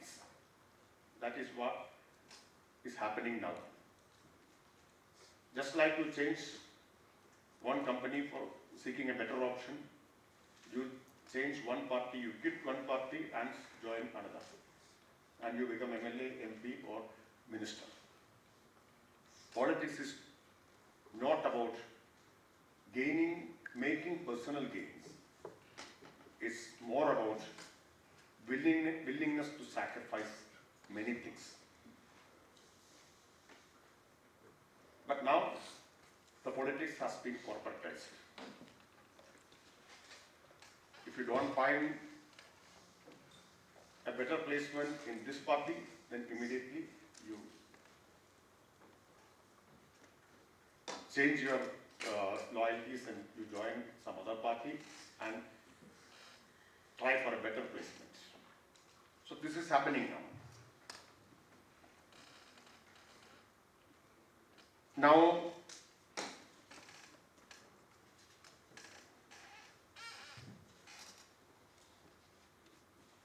gains. That is what is happening now. Just like you change one company for seeking a better option, you change one party, you quit one party and join another. And you become MLA, MP or minister. Politics is not about making personal gains. It's more about willingness to sacrifice many things. But now, the politics has been corporatized. If you don't find a better placement in this party, then immediately you change your loyalties and you join some other party and try for a better placement. So this is happening now. Now,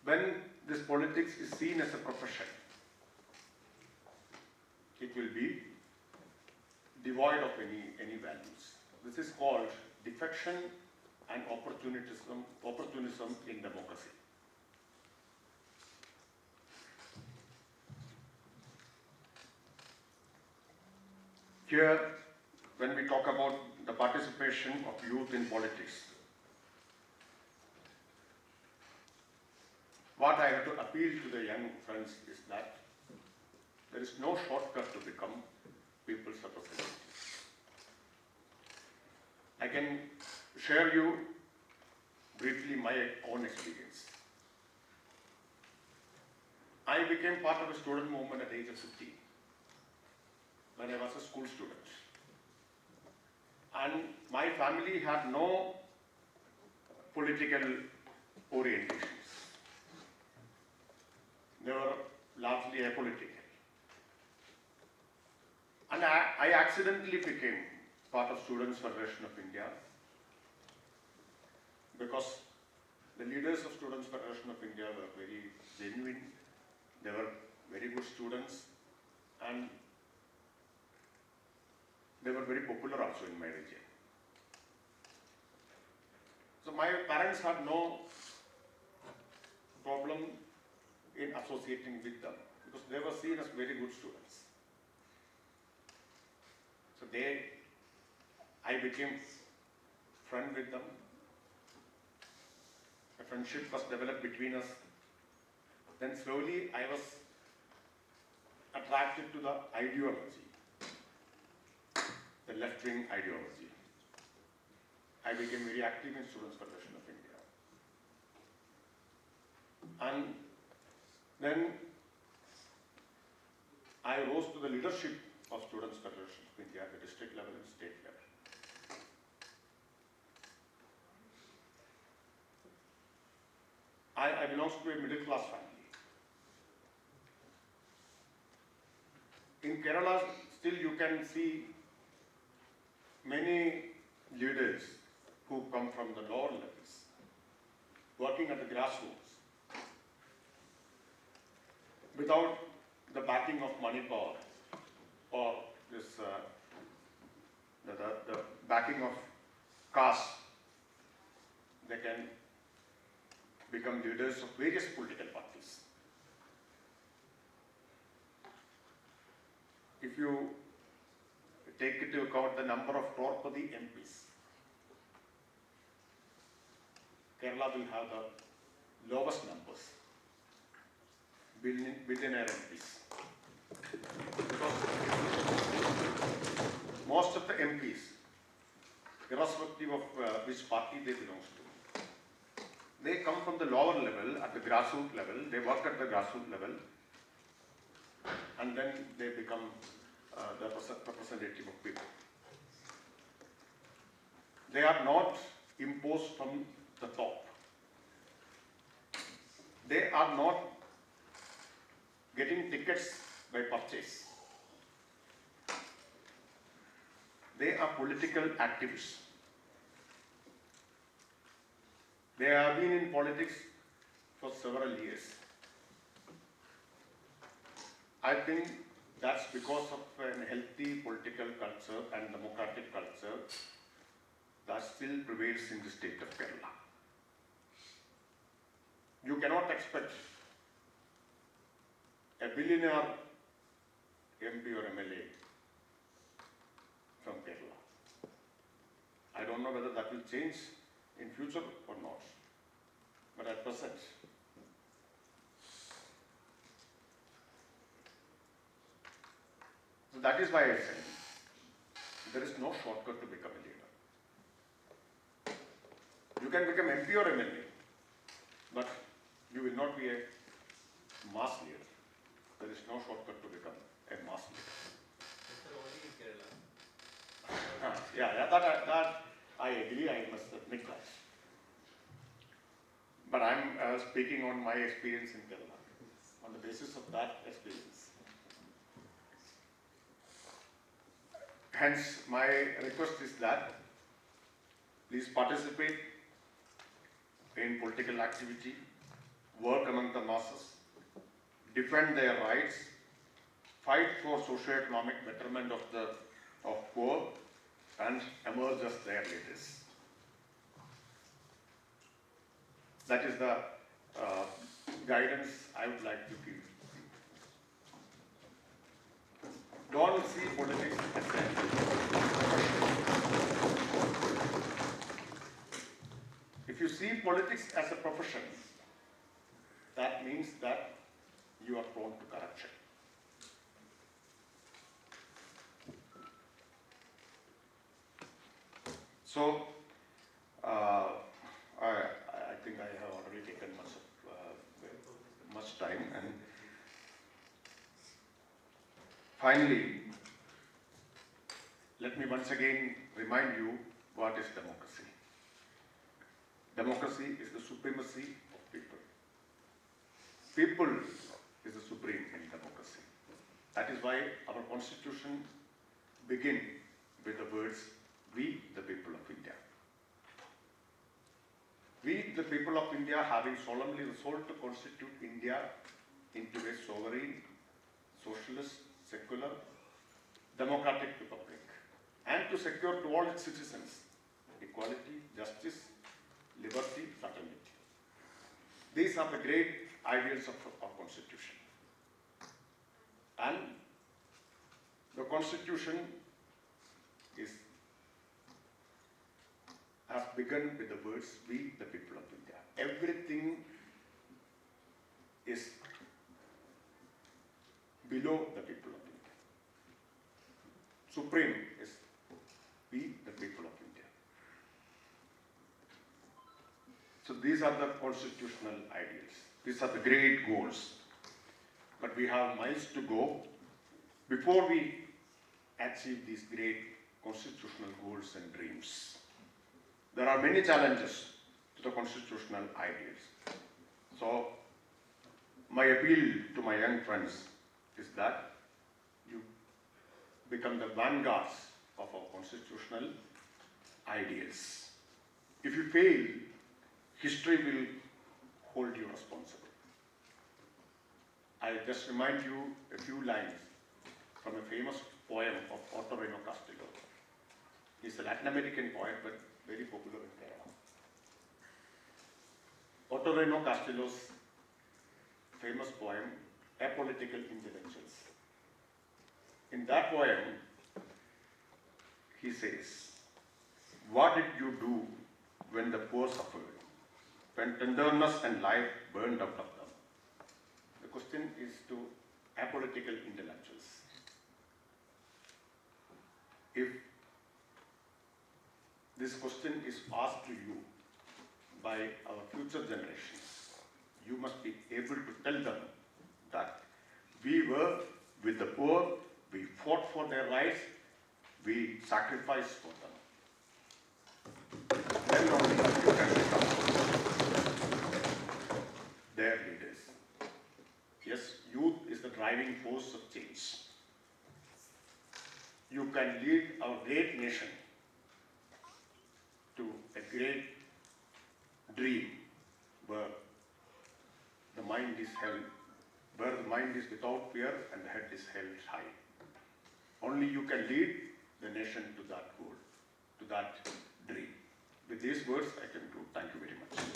when this politics is seen as a profession, it will be devoid of any values. This is called defection and opportunism in democracy. Here, when we talk about the participation of youth in politics, what I have to appeal to the young friends is that there is no shortcut to become people's representative. I can share you briefly my own experience. I became part of a student movement at the age of 15 when I was a school student. And my family had no political orientations. They were largely apolitical. And I accidentally became part of Students' Federation of India because the leaders of Students' Federation of India were very genuine. They were very good students and they were very popular also in my region. So my parents had no problem in associating with them because they were seen as very good students. So I became friend with them. A friendship was developed between us. Then slowly I was attracted to the ideology, the left-wing ideology. I became very active in Students' Federation of India. And then I rose to the leadership of Students' Federation of India at the district level and state level. I belong to a middle class family. In Kerala, still you can see many leaders who come from the lower levels, working at the grassroots, without the backing of money power or this, the backing of caste, they can become leaders of various political parties. If you take into account the number of crorepati MPs, Kerala will have the lowest numbers, billionaire MPs. Because most of the MPs, irrespective of which party they belong to, they come from the lower level, at the grassroots level, they work at the grassroots level, and then they become the representative of people. They are not imposed from the top. They are not getting tickets by purchase. They are political activists. They have been in politics for several years. I think that's because of a healthy political culture and democratic culture that still prevails in the state of Kerala. You cannot expect a billionaire MP or MLA from Kerala. I don't know whether that will change in future or not, but at present, so that is why I said there is no shortcut to become a leader. You can become MP or MLA, but you will not be a mass leader. There is no shortcut to become a mass leader. Only in Kerala. Yeah, that I agree, I must admit that. But I'm speaking on my experience in Kerala, on the basis of that experience. Hence, my request is that please participate in political activity, work among the masses, defend their rights, fight for socio-economic betterment of poor, and emerge as their leaders. That is the guidance I would like to give. Don't see politics as a If you see politics as a profession, that means that you are prone to corruption. So, I think I have already taken much time, and finally, let me once again remind you what is democracy. Democracy is the supremacy of people. People is the supreme in democracy. That is why our constitution begins with the words, "We, the people of India." We, the people of India, having solemnly resolved to constitute India into a sovereign, socialist, secular, democratic republic, and to secure to all its citizens equality, justice, liberty, fraternity. These are the great ideals of our constitution. And the constitution has begun with the words, "We, the people of India." Everything is below the people of India. Supreme is "We, the people of India." So these are the constitutional ideals. These are the great goals. But we have miles to go before we achieve these great constitutional goals and dreams. There are many challenges to the constitutional ideals. So, my appeal to my young friends is that you become the vanguards of our constitutional ideals. If you fail, history will hold you responsible. I'll just remind you a few lines from a famous poem of Otorino Castillo. He's a Latin American poet, but very popular in Kerala. Otorino Castillo's famous poem, "Apolitical Intellectuals." In that poem, he says, "What did you do when the poor suffered, when tenderness and life burned out of them?" The question is to apolitical intellectuals. If this question is asked to you by our future generations, you must be able to tell them that we were with the poor, we fought for their rights, we sacrificed for them. Then only you can become their leaders. Yes, youth is the driving force of change. You can lead our great nation to a great dream where the mind is held where the mind is without fear and the head is held high. Only you can lead the nation to that goal, to that dream. With these words, I conclude. Thank you very much.